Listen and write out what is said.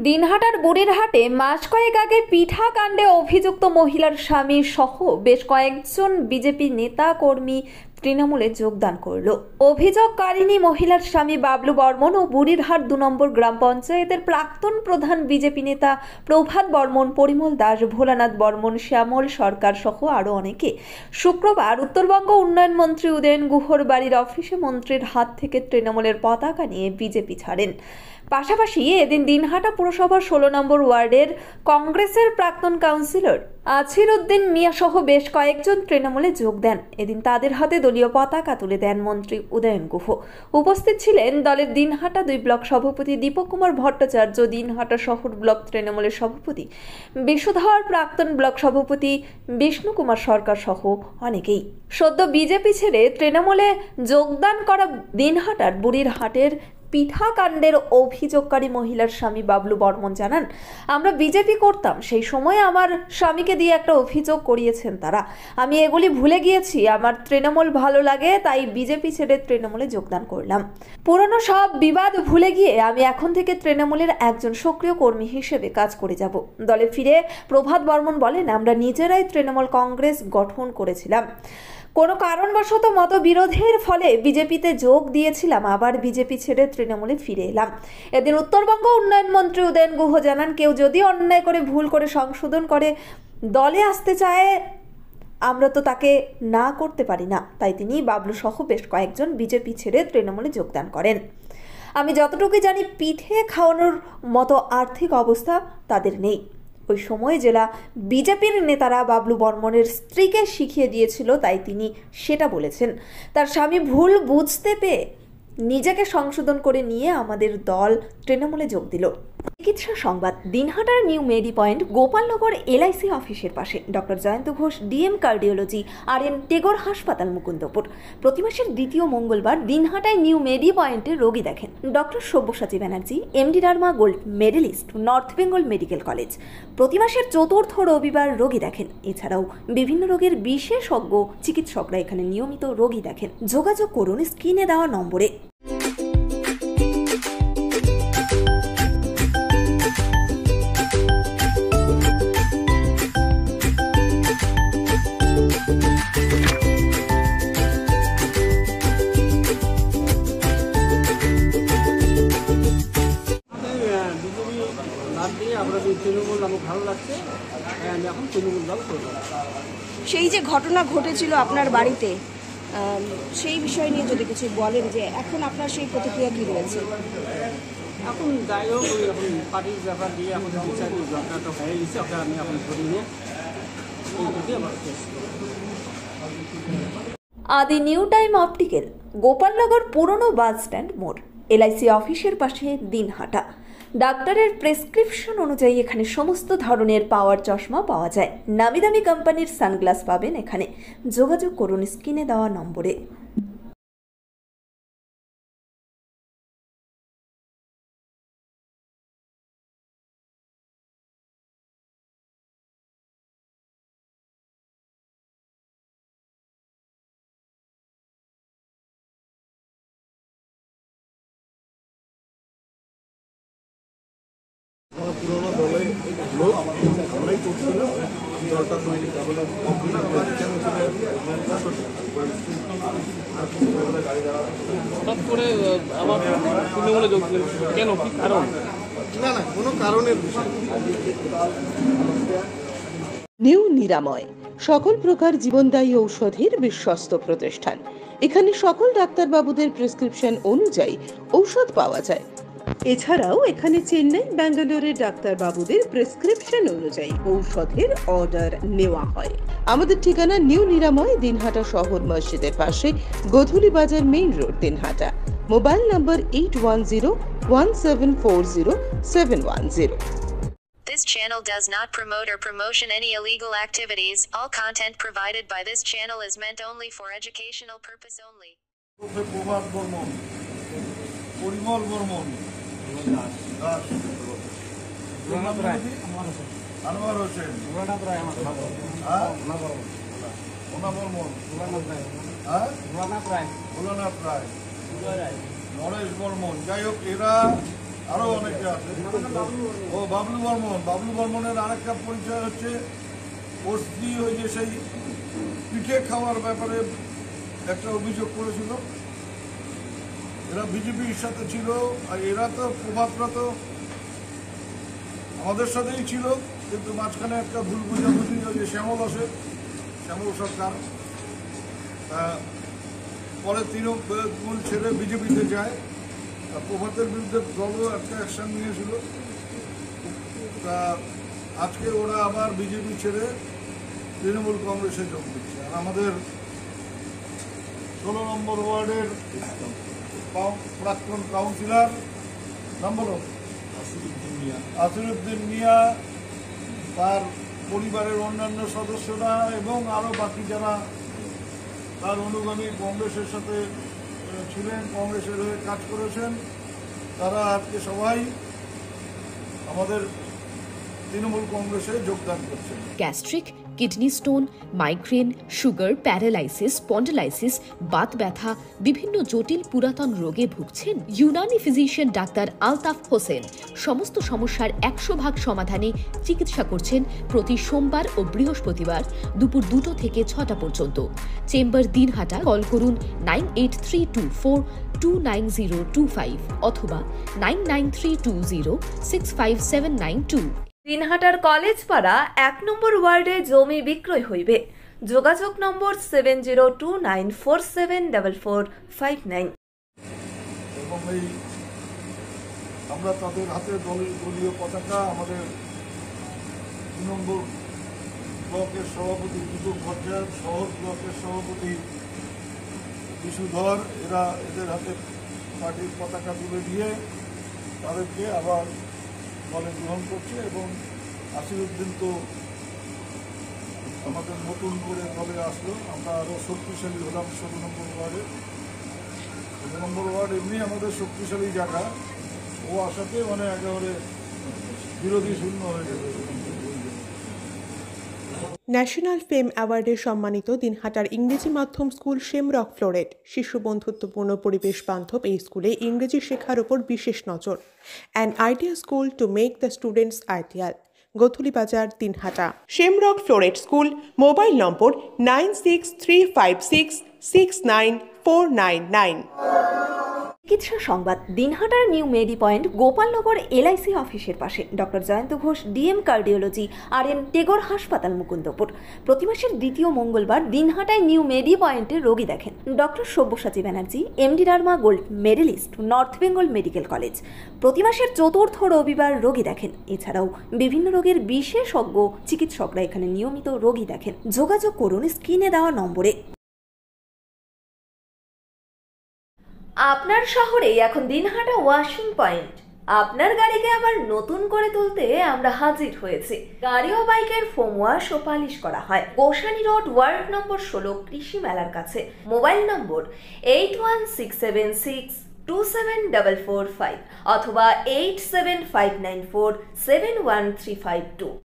দিনহাটার বুড়িরহাটে মাস কয়েক আগে পিঠা কাণ্ডে অভিযুক্ত মহিলার স্বামী সহ বেশ কয়েকজন বিজেপি নেতা কর্মী তৃণমূলে যোগদান করল। অভিযোগকারিণী মহিলার স্বামী বাবলু বর্মন ও বুড়িরহাট 2 নম্বর গ্রাম পঞ্চায়েতের প্রাক্তন প্রধান বিজেপি নেতা প্রভাত বর্মন, পরিমল দাস, ভোলানাথ বর্মন, শ্যামল সরকার সহ আরও অনেকে শুক্রবার উত্তরবঙ্গ উন্নয়ন মন্ত্রী উদয়ন গুহর বাড়ির অফিসে মন্ত্রীর হাত থেকে তৃণমূলের পতাকা নিয়ে বিজেপি ছাড়েন। পাশাপাশি এদিন দিনহাটা পুরসভার 16 নম্বর ওয়ার্ডের কংগ্রেসের প্রাক্তন কাউন্সিলর আছির উদ্দিন মিয়া সহ বেশ কয়েকজন তৃণমূলে যোগ দেন। এদিন তাদের হাতে দলীয় পতাকা তুলে দেন মন্ত্রী উদয়ন গুহ। উপস্থিত ছিলেন দলের দিনহাটা 2 ব্লক সভাপতি দীপক কুমার ভট্টাচার্য, দিনহাটা শহর ব্লক তৃণমূলের সভাপতি বিশুধর, প্রাক্তন ব্লক সভাপতি বিষ্ণু কুমার সরকার সহ অনেকেই। সদ্য বিজেপি ছেড়ে তৃণমূলে যোগদান করা দিনহাটার বুড়িরহাটের পিঠা কাণ্ডের অভিযোগকারী মহিলার স্বামী বাবলু বর্মন জানান, আমরা বিজেপি করতাম, সেই সময় আমার স্বামীকে দিয়ে একটা অভিযোগ করিয়েছেন তারা। আমি এগুলি ভুলে গিয়েছি, আমার তৃণমূল ভালো লাগে, তাই বিজেপি ছেড়ে তৃণমূলে যোগদান করলাম। পুরনো সব বিবাদ ভুলে গিয়ে আমি এখন থেকে তৃণমূলের একজন সক্রিয় কর্মী হিসেবে কাজ করে যাব। দলে ফিরে প্রভাত বর্মন বলেন, আমরা নিজেরাই তৃণমূল কংগ্রেস গঠন করেছিলাম, কোনো কারণবশত মতবিরোধের ফলে বিজেপিতে যোগ দিয়েছিলাম, আবার বিজেপি ছেড়ে তৃণমূলে ফিরে এলাম। এদিন উত্তরবঙ্গ উন্নয়ন মন্ত্রী উদয়ন গুহ জানান, কেউ যদি অন্যায় করে ভুল করে সংশোধন করে দলে আসতে চায়, আমরা তো তাকে না করতে পারি না। তাই তিনি বাবলু সহ বেশ কয়েকজন বিজেপি ছেড়ে তৃণমূলে যোগদান করেন। আমি যতটুকু জানি, পিঠে খাওয়ানোর মতো আর্থিক অবস্থা তাদের নেই। ওই সময় জেলা বিজেপির নেতারা বাবলু বর্মনের স্ত্রীকে শিখিয়ে দিয়েছিল, তাই তিনি সেটা বলেছেন। তার স্বামী ভুল বুঝতে পেয়ে নিজেকে সংশোধন করে নিয়ে আমাদের দল তৃণমূলে যোগ দিল। চিকিৎসা সংবাদ। দিনহাটার New Medi Point, Gopalnagar LIC অফিসের পাশে doctor Jayanta Ghosh DM cardiology RN Tagore হাসপাতাল, মুকুন্দপুর। প্রতি মাসের 2য় মঙ্গলবার দিনহাটায় নিউ মেডি পয়েন্টে রোগী দেখেন doctor Sabyasachi Banerjee, MD derma gold medallist, north Bengal medical college. প্রতি মাসের 4র্থ রবিবার রোগী দেখেন। এছাড়াও বিভিন্ন রোগের বিশেষজ্ঞ চিকিৎসকরা এখানে নিয়মিত রোগী দেখেন। যোগাযোগ করুন স্ক্রিনে দেওয়া নম্বরে। সেই যে ঘটনা ঘটেছিল আপনার বাড়িতে, সেই বিষয় নিয়ে যদি কিছু বলেন, যে এখন আপনার সেই প্রতিক্রিয়া কি রয়েছে? এখন যাই হোক, এখন পার্টির ব্যাপার দিয়ে এখন বিচার ঘটনাটা হয়ে গেছে, ওটা আমি এখন ধরি নিয়ে আমার আদি নিউ টাইম অপটিক্যাল, গোপালনগর পুরনো বাস স্ট্যান্ড মোড়, LIC অফিসের পাশে দিনহাটা। ডাক্তারের প্রেসক্রিপশন অনুযায়ী এখানে সমস্ত ধরনের পাওয়ার চশমা পাওয়া যায়। নামি দামি কোম্পানির সানগ্লাস পাবেন এখানে। যোগাযোগ করুন স্ক্রিনে দেওয়া নম্বরে। পুরোনো দলে লোক আমরাই করছিলাম, দলটা তৈরি হঠাৎ করে আবার তৃণমূলে যোগ দিলেন, কেন, কি কারণ? না, কোনো কারণের বিষয়। নিউ নিরাময়, সকল প্রকার জীবনদায়ী ঔষধের বিশ্বস্ত প্রতিষ্ঠান। এখানে সকল ডাক্তারবাবুদের প্রেসক্রিপশন অনুযায়ী ঔষধ পাওয়া যায়। এছাড়াও এখানে চেন্নাই, ব্যাঙ্গালোরের ডাক্তারবাবুদের প্রেসক্রিপশন অনুযায়ী ঔষধের অর্ডার নেওয়া হয়। আমাদের ঠিকানা নিউ নিরাময়, দিনহাটা শহর মসজিদের পাশে, গোধূলি বাজার, main road, Dinhata. Mobile number 8101740710। This channel does not promote or promotion any illegal activities. All content provided by this channel is meant only for educational purpose only. প্রভাত বর্মন, পরিমল বর্মন, আনোয়ার হোসেন, ভোলানাথ রায়, নরেশ বর্মন, যাই হোক, এরা আরো অনেকে আছে। ও বাবলু বর্মনের আরেকটা পরিচয় হচ্ছে ওর স্ত্রী ওই যে সেই পিঠে খাওয়ার ব্যাপারে একটা অভিযোগ করেছিল। এরা বিজেপির সাথে ছিল, আর এরা তো প্রভাতরা তো আমাদের সাথেই ছিল, কিন্তু মাঝখানে একটা ভুল বুঝাবুঝি যে শ্যামল সরকার পরে তৃণমূল ছেড়ে বিজেপিতে যায়। প্রভাতের বিরুদ্ধে দলও একটা অ্যাকশন নিয়েছিল। তা আজকে ওরা আবার বিজেপি ছেড়ে তৃণমূল কংগ্রেসে যোগ দিচ্ছে। আর আমাদের 16 নম্বর ওয়ার্ডের প্রাক্তন কাউন্সিলর আসিরুদ্দিন মিয়া, তার পরিবারের অন্যান্য সদস্যরা এবং আরও বাকি যারা তার অনুগামী কংগ্রেসের সাথে ছিলেন, কংগ্রেসের হয়ে কাজ করেছেন, তারা আজকে সবাই আমাদের তৃণমূল কংগ্রেসে যোগদান করছেন। Gastric, kidney stone, migraine, sugar, paralysis, spondylosis, Baat ব্যথা, বিভিন্ন জটিল পুরাতন রোগে ভুগছেন? ইউনানি ফিজিশিয়ান ডাক্তার আলতাফ হোসেন সমস্ত সমস্যার 100% সমাধানে চিকিৎসা করছেন প্রতি সোমবার ও বৃহস্পতিবার দুপুর 2টা থেকে 6টা পর্যন্ত। চেম্বার দিনহাটা। কল করুন 9832429025 অথবা 9932065792। দিনহাটার কলেজ পাড়া 1 নম্বর ওয়ার্ডে জমি বিক্রয় হইবে। যোগাযোগ নম্বর 7029474459। এবং এই আমরা তাদের হাতে দলীয় পতাকা, আমাদের 2 নম্বর ব্লকের সভাপতি দীপক ভট্টাচার্য, শহর ব্লকের সভাপতি বিশুধর, এদের হাতে পার্টির পতাকা তুলে দিয়ে তাদেরকে আবার দলে গ্রহণ করছে। এবং আসিরুদ্দিন তো আমাদের নতুন করে দলে আসলো, আমরা আরও শক্তিশালী হলাম 16 নম্বর ওয়ার্ডে। 16 নম্বর ওয়ার্ড এমনি আমাদের শক্তিশালী জায়গা, ও আসাতে মানে একেবারে বিরোধী শূন্য হয়ে যাবে। ন্যাশনাল ফেম অ্যাওয়ার্ডে সম্মানিত দিনহাটার ইংরেজি মাধ্যম স্কুল শেমরক ফ্লোরেট। শিশু বন্ধুত্বপূর্ণ পরিবেশ বান্ধব এই স্কুলে ইংরেজি শেখার ওপর বিশেষ নজর। An idea school to make the students ideal. Godhuli Bazar, Dinhata. Shamrock Floret school. Mobile number 9635669499। চিকিৎসা সংবাদ। দিনহাটার New Medi Point Gopalnagar LIC অফিসের পাশে doctor Jayanta Ghosh DM cardiology RN Tagore হাসপাতাল মুকুন্দপুর। প্রতি মাসের 2য় মঙ্গলবার দিনহাটায় নিউ মেডি পয়েন্টে রোগী দেখেন doctor Sabyasachi Banerjee, MD derma gold medallist, north Bengal medical college. প্রতি মাসের 4র্থ রবিবার রোগী দেখেন। এছাড়াও বিভিন্ন রোগের বিশেষজ্ঞ চিকিৎসকরা এখানে নিয়মিত রোগী দেখেন। যোগাযোগ করুন স্ক্রিনে দেওয়া নম্বরে। আপনার শহরে এখন দিনহাটা ওয়াশিং পয়েন্ট। আপনার গাড়িকে আবার নতুন করে তুলতে আমরা হাজির হয়েছি। গাড়ি ও বাইকের ফোম ওয়াশ ও পালিশ করা হয় গোসানি রোড, ওয়ার্ড নম্বর 16, কৃষি মেলার কাছে। মোবাইল নম্বর 8167627445 অথবা 87594713552।